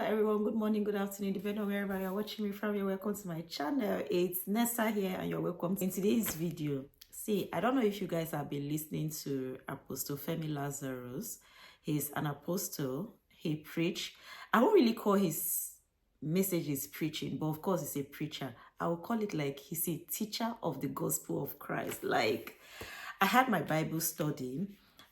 everyone, good morning, good afternoon, depending on wherever you're watching me from. You're welcome to my channel. It's Nessa here, and you're welcome in today's video. See, I don't know if you guys have been listening to Apostle Femi Lazarus. He's an apostle. He preach. I won't really call his messages preaching, but of course he's a preacher. I will call it like he's a teacher of the gospel of Christ. Like, I had my Bible study,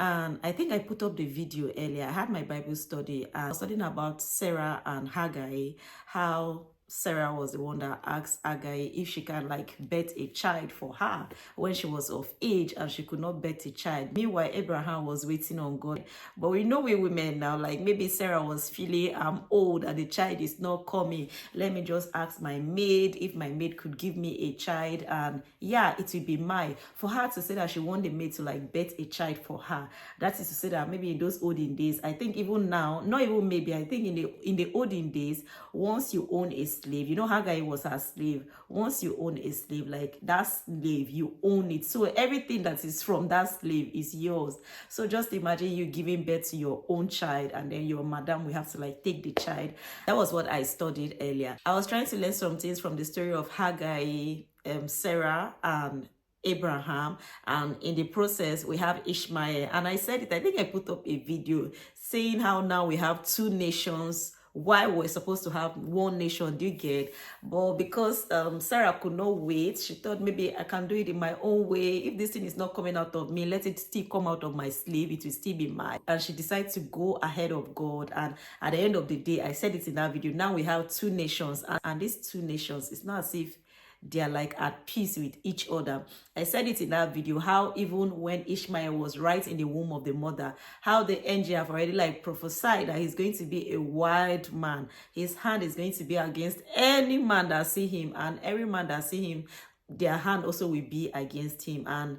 and I think I put up the video earlier. I had my Bible study and I was studying about Sarah and Haggai, how Sarah was the one that asked Haggai if she can like bet a child for her when she was of age and she could not bet a child. Meanwhile, Abraham was waiting on God. But we know we women now, like maybe Sarah was feeling I'm old and the child is not coming. Let me just ask my maid if my maid could give me a child, and yeah, it will be mine. For her to say that she wanted the maid to like bet a child for her, that is to say that maybe in those olden days, I think even now, not even maybe, I think in the olden days, once you own a slave, you know Haggai was her slave. Once you own a slave, like that slave, you own it. So everything that is from that slave is yours. So just imagine you giving birth to your own child, and then your madam will have to like take the child. That was what I studied earlier. I was trying to learn some things from the story of Haggai, Sarah, and Abraham, and in the process we have Ishmael. And I said it, I think I put up a video saying how now we have two nations. Why we're supposed to have one nation, do you get? But because Sarah could not wait, she thought maybe I can do it in my own way. If this thing is not coming out of me, let it still come out of my slave, it will still be mine. And she decided to go ahead of God. And at the end of the day, I said it in that video, now we have two nations, and these two nations, it's not as if they are like at peace with each other. I said it in that video, how even when Ishmael was right in the womb of the mother, how the angel have already like prophesied that he's going to be a wild man. His hand is going to be against any man that see him, and every man that see him, their hand also will be against him. And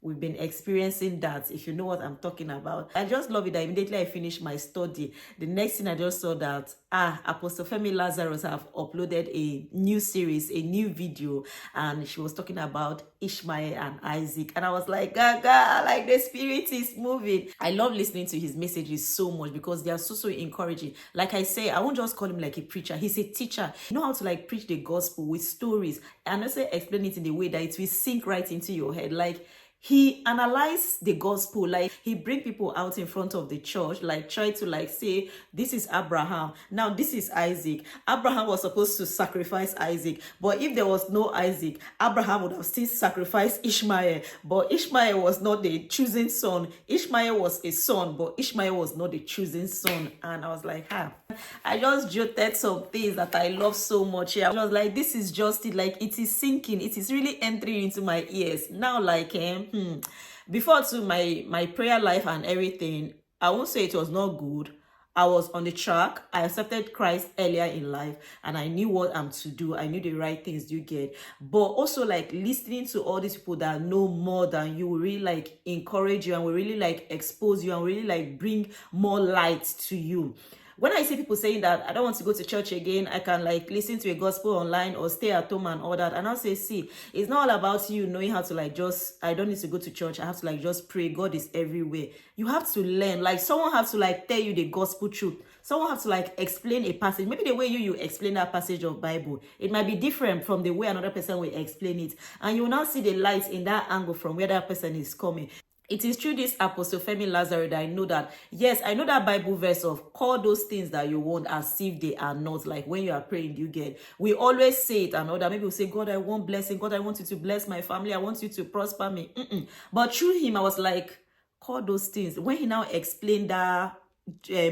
we've been experiencing that, if you know what I'm talking about. I just love it that immediately I finished my study, the next thing I just saw that Apostle Femi Lazarus have uploaded a new series, a new video, and she was talking about Ishmael and Isaac, and I was like, gaga, like the spirit is moving. I love listening to his messages so much because they are so encouraging. Like I say, I won't just call him like a preacher, he's a teacher. You know how to like preach the gospel with stories and also explain it in the way that it will sink right into your head. Like, he analyzed the gospel, like he bring people out in front of the church, like try to like say, this is Abraham, now this is Isaac. Abraham was supposed to sacrifice Isaac, but if there was no Isaac, Abraham would have still sacrificed Ishmael, but Ishmael was not the chosen son. Ishmael was a son, but Ishmael was not the chosen son. And I was like, I just jotted some things that I love so much here. I was like, this is just it, like it is sinking, it is really entering into my ears now. Like before to my prayer life and everything, I won't say it was not good. I was on the track. I accepted Christ earlier in life, and I knew what I'm to do. I knew the right things you get. But also like listening to all these people that know more than you will really like encourage you and will really like expose you and really like bring more light to you. When I see people saying that I don't want to go to church again, I can like listen to a gospel online or stay at home and all that, and I'll say, see, it's not all about you knowing how to like just, I don't need to go to church, I have to like just pray. God is everywhere. You have to learn. Like someone has to like tell you the gospel truth. Someone has to like explain a passage. Maybe the way you explain that passage of Bible, it might be different from the way another person will explain it, and you will now see the light in that angle from where that person is coming. It is through this Apostle Femi Lazarus that I know that, yes, I know that Bible verse of call those things that you want as if they are not. Like when you are praying, you get. We always say it and all that. Maybe we say, God, I want blessing. God, I want you to bless my family. I want you to prosper me. But through him, I was like, call those things. When he now explained that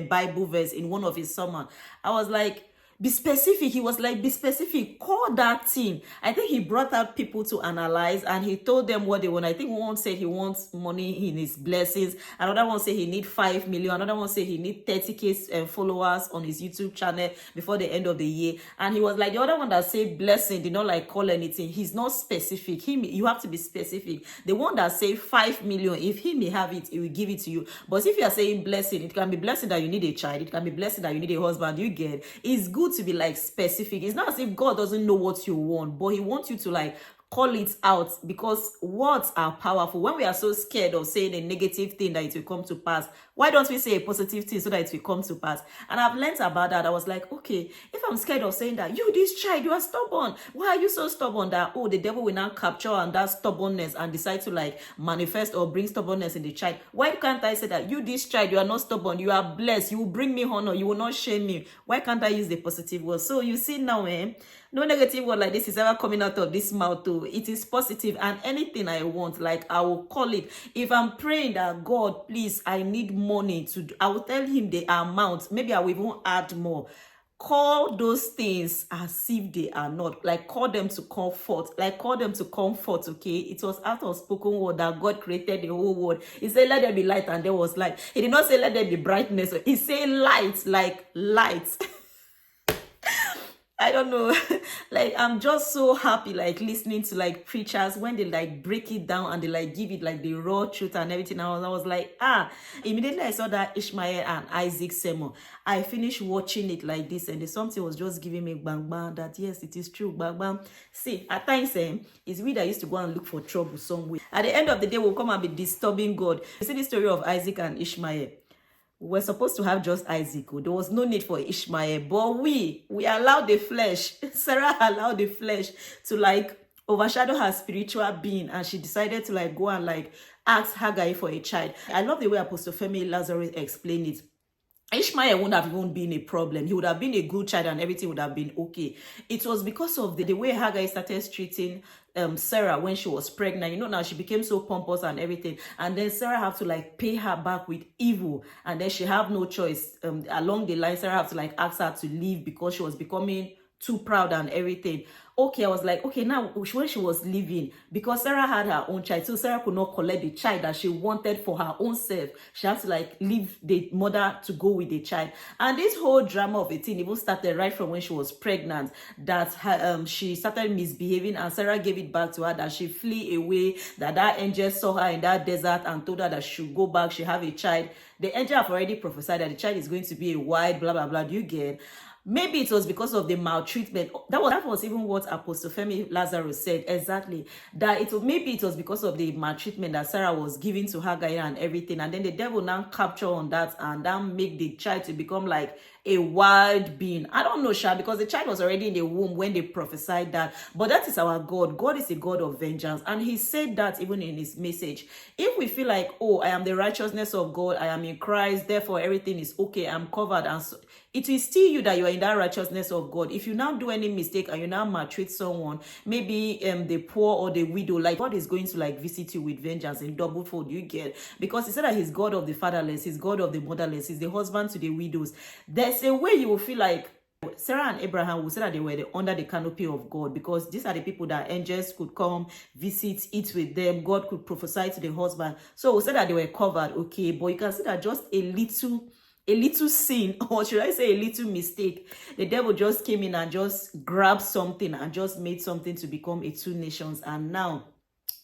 Bible verse in one of his sermon, I was like, be specific. He was like, be specific, call that thing. I think he brought out people to analyze and he told them what they want. I think one said he wants money in his blessings. Another one said he need 5 million. Another one said he need 30K followers on his YouTube channel before the end of the year. And he was like, the other one that said blessing did not like call anything. He's not specific. You have to be specific. The one that said 5 million, if he may have it, he will give it to you. But if you are saying blessing, it can be blessing that you need a child. It can be blessing that you need a husband. You get. It's good to be like specific. It's not as if God doesn't know what you want, but he wants you to like call it out, because words are powerful. When we are so scared of saying a negative thing that it will come to pass, Why don't we say a positive thing so that it will come to pass? And I've learned about that. I was like, okay, if I'm scared of saying that, you, this child, you are stubborn. Why are you so stubborn that, oh, the devil will now capture on that stubbornness and decide to like manifest or bring stubbornness in the child? Why can't I say that, you, this child, you are not stubborn, you are blessed, you will bring me honor, you will not shame me? Why can't I use the positive word? So you see now, no negative word like this is ever coming out of this mouth too. It is positive, and anything I want, like I will call it. If I'm praying that, God, please, I need money to, I will tell him the amount. Maybe I will even add more. Call those things as if they are not. Like, call them to comfort. Like, call them to comfort, okay? It was out of spoken word that God created the whole world. He said, let there be light, and there was light. He did not say, let there be brightness. He said light, like light. I don't know. Like, I'm just so happy, like, listening to, like, preachers when they, like, break it down and they, like, give it, like, the raw truth and everything. I was like, Immediately I saw that Ishmael and Isaac sermon, I finished watching it like this, and something was just giving me bang bang that, yes, it is true, bang bang. See, at times, it's we that used to go and look for trouble somewhere. At the end of the day, we'll come and be disturbing God. You see the story of Isaac and Ishmael. We're supposed to have just Isaac. There was no need for Ishmael. But we allowed the flesh. Sarah allowed the flesh to like overshadow her spiritual being. And she decided to like go and like ask Haggai for a child. I love the way Apostle Femi Lazarus explained it. Ishmael wouldn't have even been a problem. He would have been a good child and everything would have been okay. It was because of the way Haggai started treating Sarah when she was pregnant. You know, now she became so pompous and everything. And then Sarah have to like pay her back with evil. And then she have no choice. Along the line, Sarah have to like ask her to leave because she was becoming too proud and everything. Okay, I was like, okay, now when she was leaving, because Sarah had her own child, so Sarah could not collect the child that she wanted for her own self. She had to like leave the mother to go with the child. And this whole drama of the thing even started right from when she was pregnant, that her, she started misbehaving and Sarah gave it back to her, that she flee away, that angel saw her in that desert and told her that she should go back, she have a child. The angel have already prophesied that the child is going to be a white, blah, blah, blah. Do you get? Maybe it was because of the maltreatment. That was even what Apostle Femi Lazarus said exactly. That maybe it was because of the maltreatment that Sarah was giving to Haggai and everything, and then the devil now capture on that and then make the child to become like a wild being. I don't know, Sha, because the child was already in the womb when they prophesied that. But that is our God. God is a God of vengeance, and He said that even in His message. If we feel like, oh, I am the righteousness of God, I am in Christ, therefore everything is okay, I'm covered, and so it will still you that you are in that righteousness of God. If you now do any mistake and you now maltreat someone, maybe the poor or the widow, like God is going to like visit you with vengeance in double fold. You get, because He said that He's God of the fatherless, He's God of the motherless, He's the husband to the widows. There's a way you will feel like Sarah and Abraham will say that they were under the canopy of God, because these are the people that angels could come, visit, eat with them. God could prophesy to the husband. So we'll say that they were covered, okay, but you can see that just a little sin, or should I say a little mistake, the devil just came in and just grabbed something and just made something to become a two nations. And now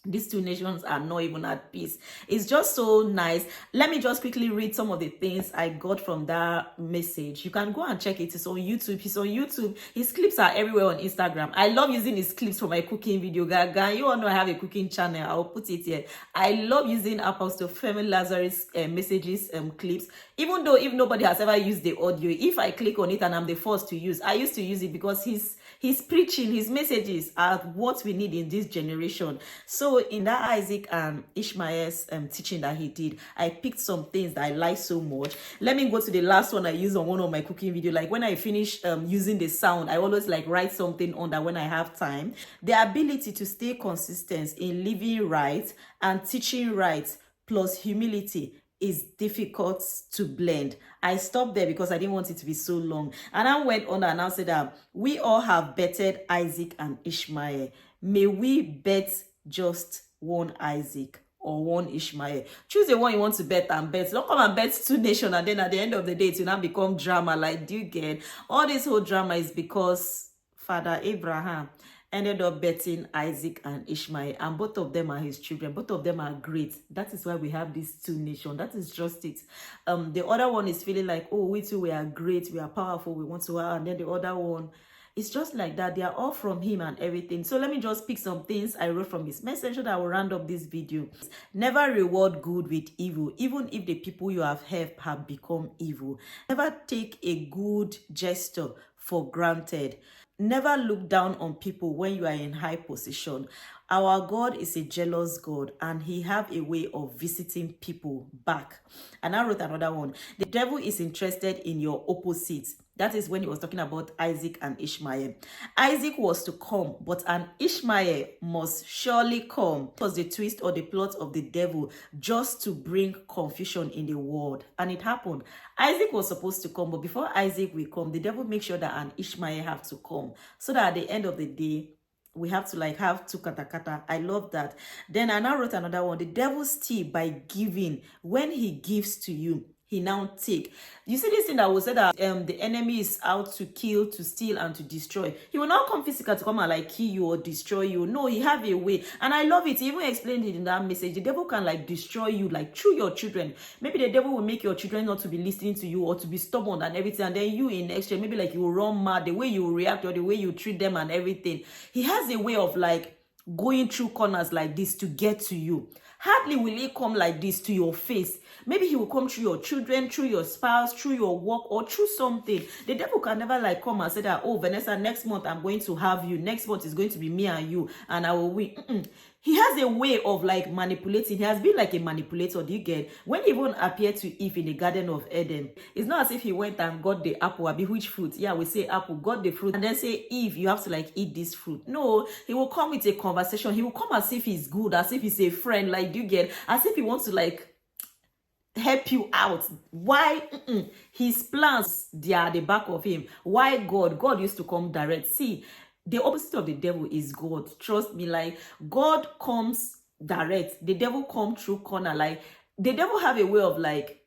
these two nations are not even at peace. It's just so nice. Let me just quickly read some of the things I got from that message. You can go and check it. It's on YouTube. He's on YouTube. His clips are everywhere on Instagram. I love using his clips for my cooking video. Gaga, you all know I have a cooking channel. I'll put it here. I love using Apostle Femi Lazarus messages, clips. Even though if nobody has ever used the audio, if I click on it and I'm the first to use, I used to use it because his preaching, his messages are what we need in this generation. So in that Isaac and Ishmael's teaching that he did, I picked some things that I like so much. Let me go to the last one I used on one of my cooking videos. Like when I finish using the sound, I always like write something on that when I have time. The ability to stay consistent in living right and teaching right plus humility is difficult to blend. I stopped there because I didn't want it to be so long. And I went on and I said that we all have betted Isaac and Ishmael. May we bet just one Isaac or one Ishmael. Choose the one you want to bet and bet. Don't come and bet two nations and then at the end of the day it will now become drama. Like, do you get? All this whole drama is because Father Abraham ended up betting Isaac and Ishmael, and both of them are his children. Both of them are great. That is why we have these two nations. That is just it. The other one is feeling like, oh, we too, we are great, we are powerful, we want to, and then the other one It's just like that. They are all from him and everything. So let me just pick some things I wrote from his message so that I will round up this video. Never reward good with evil, even if the people you have helped have become evil. Never take a good gesture for granted. Never look down on people when you are in high position. Our God is a jealous God, and he have a way of visiting people back. And I wrote another one. The devil is interested in your opposites. That is when he was talking about Isaac and Ishmael. Isaac was to come, but an Ishmael must surely come. It was the twist or the plot of the devil just to bring confusion in the world. And it happened. Isaac was supposed to come, but before Isaac will come, the devil makes sure that an Ishmael have to come. So that at the end of the day, we have to like have two katakata. I love that. Then I now wrote another one. The devil steal by giving. When he gives to you, he now take. You see this thing that was said that the enemy is out to kill, to steal, and to destroy. He will not come physical to come and like kill you or destroy you. No, he have a way. And I love it. He even explained it in that message. The devil can like destroy you like through your children. Maybe the devil will make your children not to be listening to you or to be stubborn and everything. And then you in exchange, maybe like you will run mad, the way you react or the way you treat them and everything. He has a way of like going through corners like this to get to you. Hardly will he come like this to your face. Maybe he will come through your children, through your spouse, through your work, or through something. The devil can never like come and say that, oh, Vanessa, next month I'm going to have you. Next month is going to be me and you, and I will win. He has a way of like manipulating. He has been like a manipulator. Do you get? When he even appeared to Eve in the Garden of Eden, it's not as if he went and got the apple. Abi, which fruit? Yeah, we say apple, got the fruit, and then say, Eve, you have to like eat this fruit. No, he will come with a conversation. He will come as if he's good, as if he's a friend. Like, do you get? As if he wants to like help you out. Why? His plans, they are at the back of him. Why God used to come direct. See, the opposite of the devil is God. Trust me, like God comes direct. The devil come through corner. Like the devil have a way of like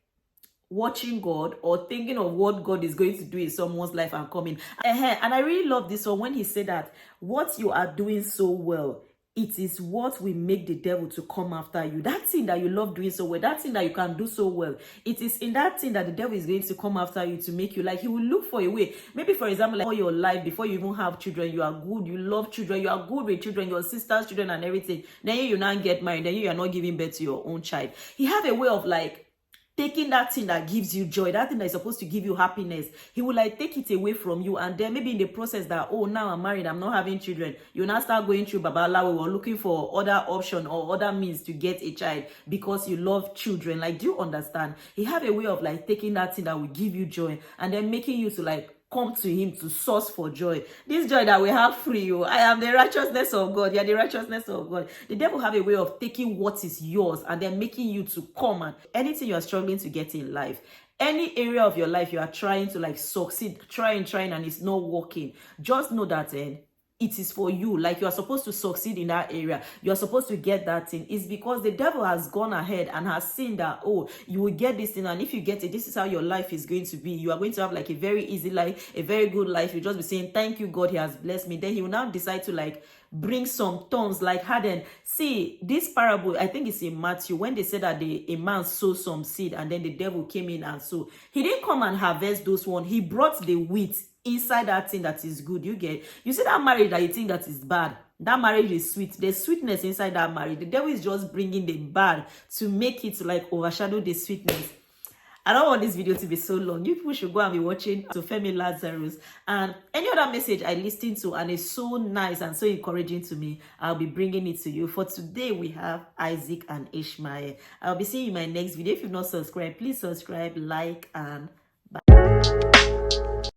watching God or thinking of what God is going to do in someone's life and coming. And I really love this one when he said that what you are doing so well, it is what will make the devil to come after you. That thing that you love doing so well, that thing that you can do so well, it is in that thing that the devil is going to come after you to make you like, he will look for a way. Maybe for example, like all your life, before you even have children, you are good, you love children, you are good with children, your sister's children and everything. Then you now get married, then you are not giving birth to your own child. He have a way of like taking that thing that gives you joy, that thing that is supposed to give you happiness, he will like take it away from you. And then maybe in the process that, oh, now I'm married, I'm not having children, you now start going through babalawo or looking for other option or other means to get a child because you love children. Like, do you understand? He have a way of like taking that thing that will give you joy and then making you to like come to him to source for joy. This joy that we have free you. I am the righteousness of God. You are the righteousness of God. The devil have a way of taking what is yours and then making you to come and anything you are struggling to get in life. Any area of your life you are trying to like succeed, trying and it's not working. Just know that it is for you. Like you are supposed to succeed in that area. You are supposed to get that thing. It's because the devil has gone ahead and has seen that, oh, you will get this thing. And if you get it, this is how your life is going to be. You are going to have like a very easy life, a very good life. You just be saying, thank you, God, he has blessed me. Then he will now decide to like bring some thorns like harden. See, this parable, I think it's in Matthew, when they said that a man sowed some seed and then the devil came in and sowed. He didn't come and harvest those ones. He brought the wheat inside that thing that is good. You see that marriage that you think that is bad, that marriage is sweet. There's sweetness inside that marriage. The devil is just bringing the bad to make it like overshadow the sweetness. I don't want this video to be so long. You people should go and be watching to Femi Lazarus and any other message I listen to and it's so nice and so encouraging to me, I'll be bringing it to you. For today, we have Isaac and Ishmael. I'll be seeing you in my next video. If you've not subscribed, please subscribe, like, and